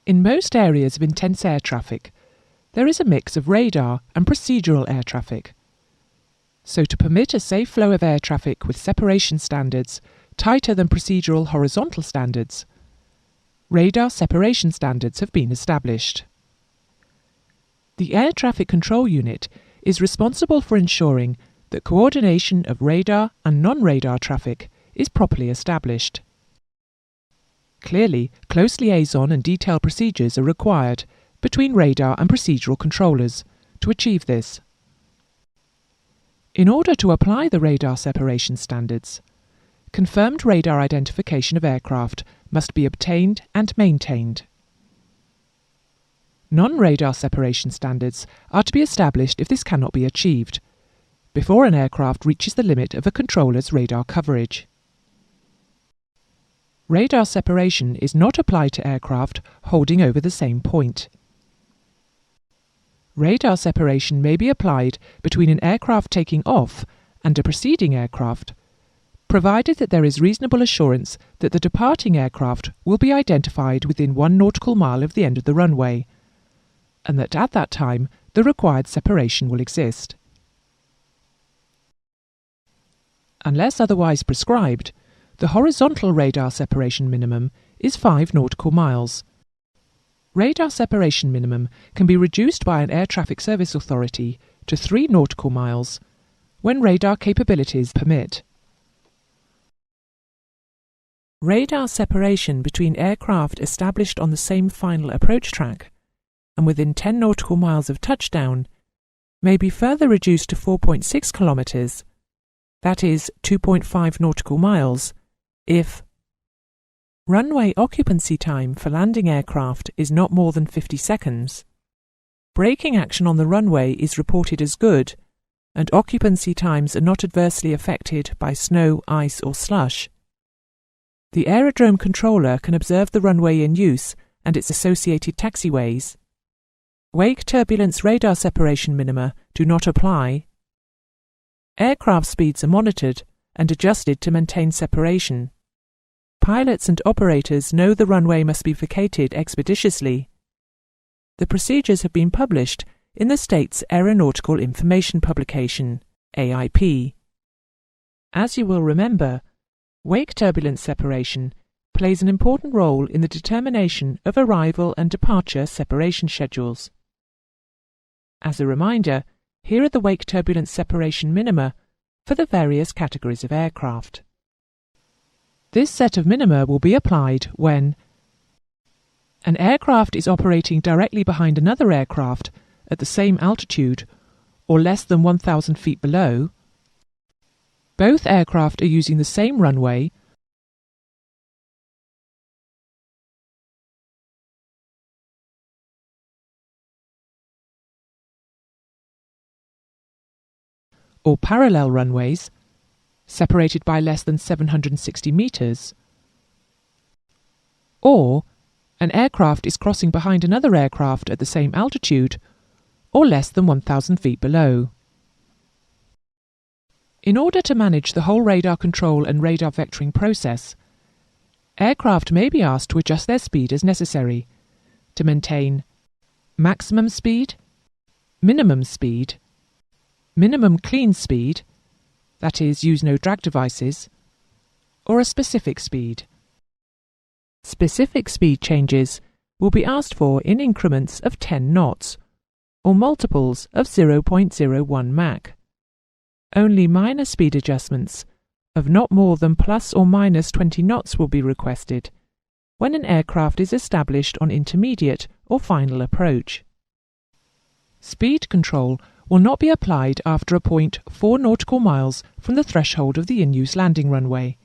In most areas of intense air traffic, there is a mix of radar and procedural air traffic. So to permit a safe flow of air traffic with separation standards tighter than procedural horizontal standards, radar separation standards have been established. The Air Traffic Control Unit is responsible for ensuring that coordination of radar and non-radar traffic is properly established. Clearly, close liaison and detailed procedures are required between radar and procedural controllers to achieve this. In order to apply the radar separation standards, confirmed radar identification of aircraft must be obtained and maintained. Non-radar separation standards are to be established if this cannot be achieved, before an aircraft reaches the limit of a controller's radar coverage. Radar separation is not applied to aircraft holding over the same point. Radar separation may be applied between an aircraft taking off and a preceding aircraft, provided that there is reasonable assurance that the departing aircraft will be identified within 1 nautical mile of the end of the runway, and that at that time the required separation will exist. Unless otherwise prescribed, the horizontal radar separation minimum is 5 nautical miles. Radar separation minimum can be reduced by an air traffic service authority to 3 nautical miles when radar capabilities permit. Radar separation between aircraft established on the same final approach track and within 10 nautical miles of touchdown may be further reduced to 4.6 kilometres, that is 2.5 nautical miles, if runway occupancy time for landing aircraft is not more than 50 seconds, braking action on the runway is reported as good, and occupancy times are not adversely affected by snow, ice or slush, the aerodrome controller can observe the runway in use and its associated taxiways. Wake turbulence radar separation minima do not apply. Aircraft speeds are monitored and adjusted to maintain separation. Pilots and operators know the runway must be vacated expeditiously. The procedures have been published in the state's Aeronautical Information Publication, AIP. As you will remember, wake turbulence separation plays an important role in the determination of arrival and departure separation schedules. As a reminder, here are the wake turbulence separation minima for the various categories of aircraft. This set of minima will be applied when an aircraft is operating directly behind another aircraft at the same altitude or less than 1,000 feet below, both aircraft are using the same runway, or parallel runways, separated by less than 760 metres, or an aircraft is crossing behind another aircraft at the same altitude or less than 1,000 feet below. In order to manage the whole radar control and radar vectoring process, aircraft may be asked to adjust their speed as necessary to maintain maximum speed, minimum clean speed, that is, use no drag devices, or a specific speed. Specific speed changes will be asked for in increments of 10 knots, or multiples of 0.01 Mach. Only minor speed adjustments of not more than plus or minus 20 knots will be requested when an aircraft is established on intermediate or final approach. Speed control will not be applied after a point 4 nautical miles from the threshold of the in-use landing runway.